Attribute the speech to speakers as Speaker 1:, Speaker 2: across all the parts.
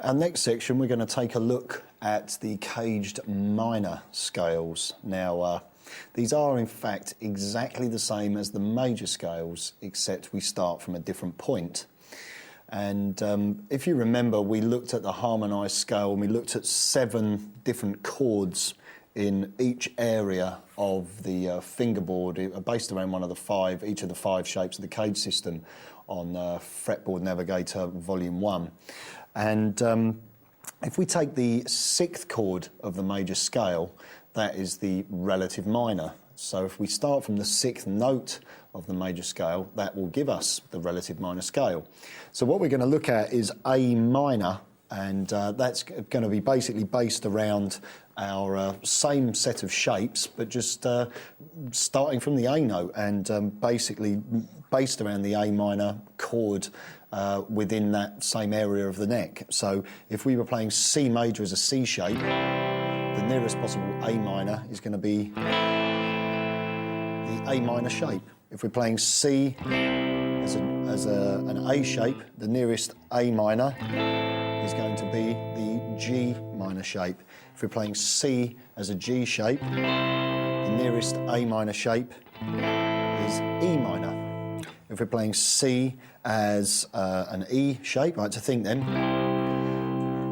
Speaker 1: Our next section, we're going to take a look at the CAGED minor scales. Now, these are in fact exactly the same as the major scales, except we start from a different point. And if you remember, we looked at the harmonised scale and we looked at 7 different chords in each area of the fingerboard, based around each of the 5 shapes of the CAGED system on Fretboard Navigator Volume 1. And if we take the 6th chord of the major scale, that is the relative minor. So if we start from the 6th note of the major scale, that will give us the relative minor scale. So what we're going to look at is A minor, and that's going to be basically based around our same set of shapes, but just starting from the A note and basically based around the A minor chord within that same area of the neck. So if we were playing C major as a C shape, the nearest possible A minor is going to be the A minor shape. If we're playing C as an A shape, the nearest A minor is going to be the G minor shape. If we're playing C as a G shape, the nearest A minor shape is E minor. If we're playing C as an E shape, I like to think then,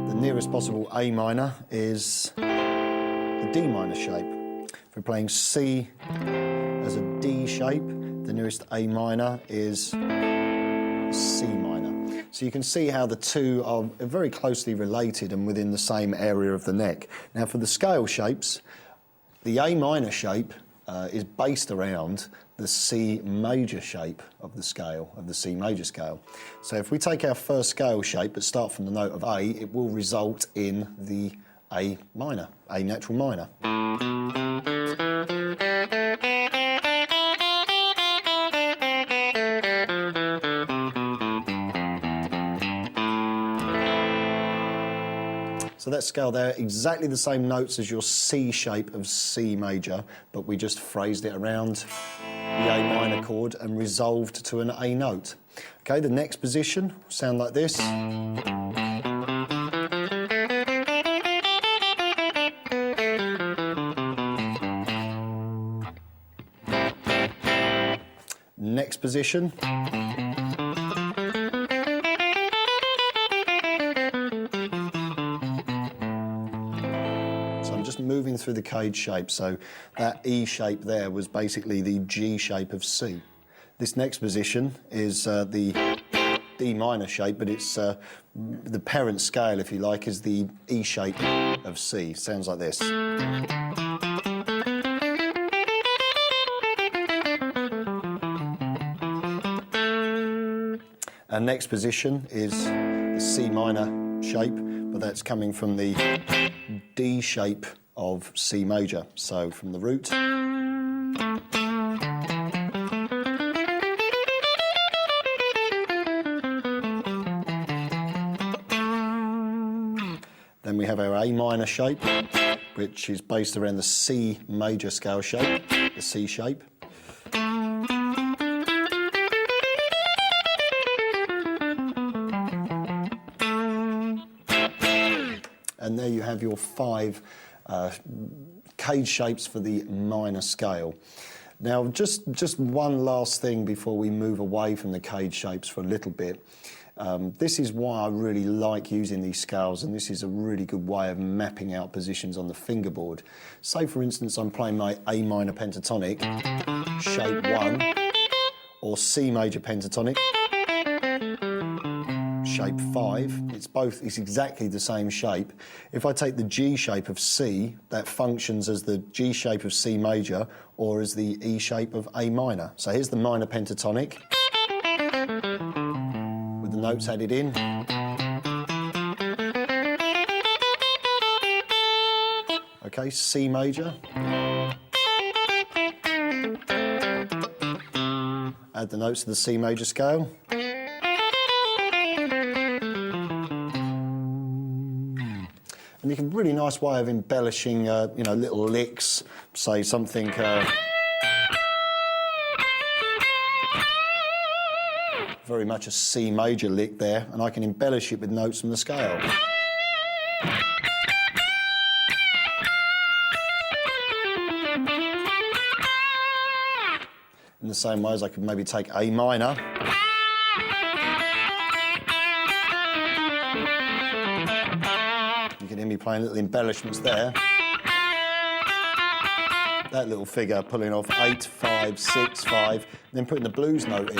Speaker 1: the nearest possible A minor is the D minor shape. If we're playing C as a D shape, the nearest A minor is C minor. So you can see how the two are very closely related and within the same area of the neck. Now for the scale shapes, the A minor shape is based around the C major shape of the scale, of the C major scale. So if we take our first scale shape but start from the note of A, it will result in the A minor, A natural minor. So that scale there, exactly the same notes as your C shape of C major, but we just phrased it around the A minor chord and resolved to an A note. Okay, the next position will sound like this. Next position. Moving through the CAGED shape, so that E shape there was basically the G shape of C. This next position is the D minor shape, but it's the parent scale, if you like, is the E shape of C. Sounds like this. Our next position is the C minor shape, but that's coming from the D shape of C major, so from the root. Then we have our A minor shape, which is based around the C major scale shape, the C shape. And there you have your 5 CAGED shapes for the minor scale. Now, just one last thing before we move away from the CAGED shapes for a little bit. This is why I really like using these scales, and this is a really good way of mapping out positions on the fingerboard. Say, for instance, I'm playing my A minor pentatonic, shape 1, or C major pentatonic, shape 5, it's exactly the same shape. If I take the G shape of C, that functions as the G shape of C major or as the E shape of A minor. So here's the minor pentatonic with the notes added in. Okay, C major. Add the notes to the C major scale. And you can really nice way of embellishing, little licks, say something. Very much a C major lick there, and I can embellish it with notes from the scale. the same way as I could maybe take A minor. You can hear me playing little embellishments there. That little figure pulling off 8, 5, 6, 5, then putting the blues note in.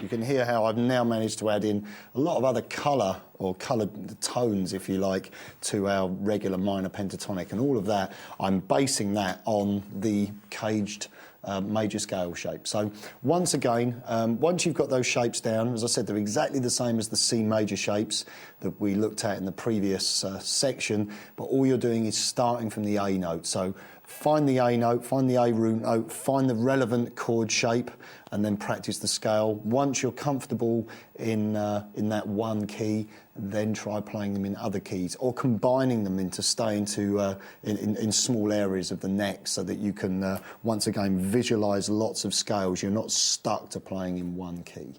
Speaker 1: You can hear how I've now managed to add in a lot of other colour, or coloured tones, if you like, to our regular minor pentatonic, and all of that, I'm basing that on the caged major scale shape. So once again, once you've got those shapes down, as I said, they're exactly the same as the C major shapes that we looked at in the previous section, but all you're doing is starting from the A note. So find the A note, find the A root note, find the relevant chord shape, and then practice the scale. Once you're comfortable in that one key, then try playing them in other keys, or combining them into staying to in small areas of the neck, so that you can once again visualise lots of scales. You're not stuck to playing in one key.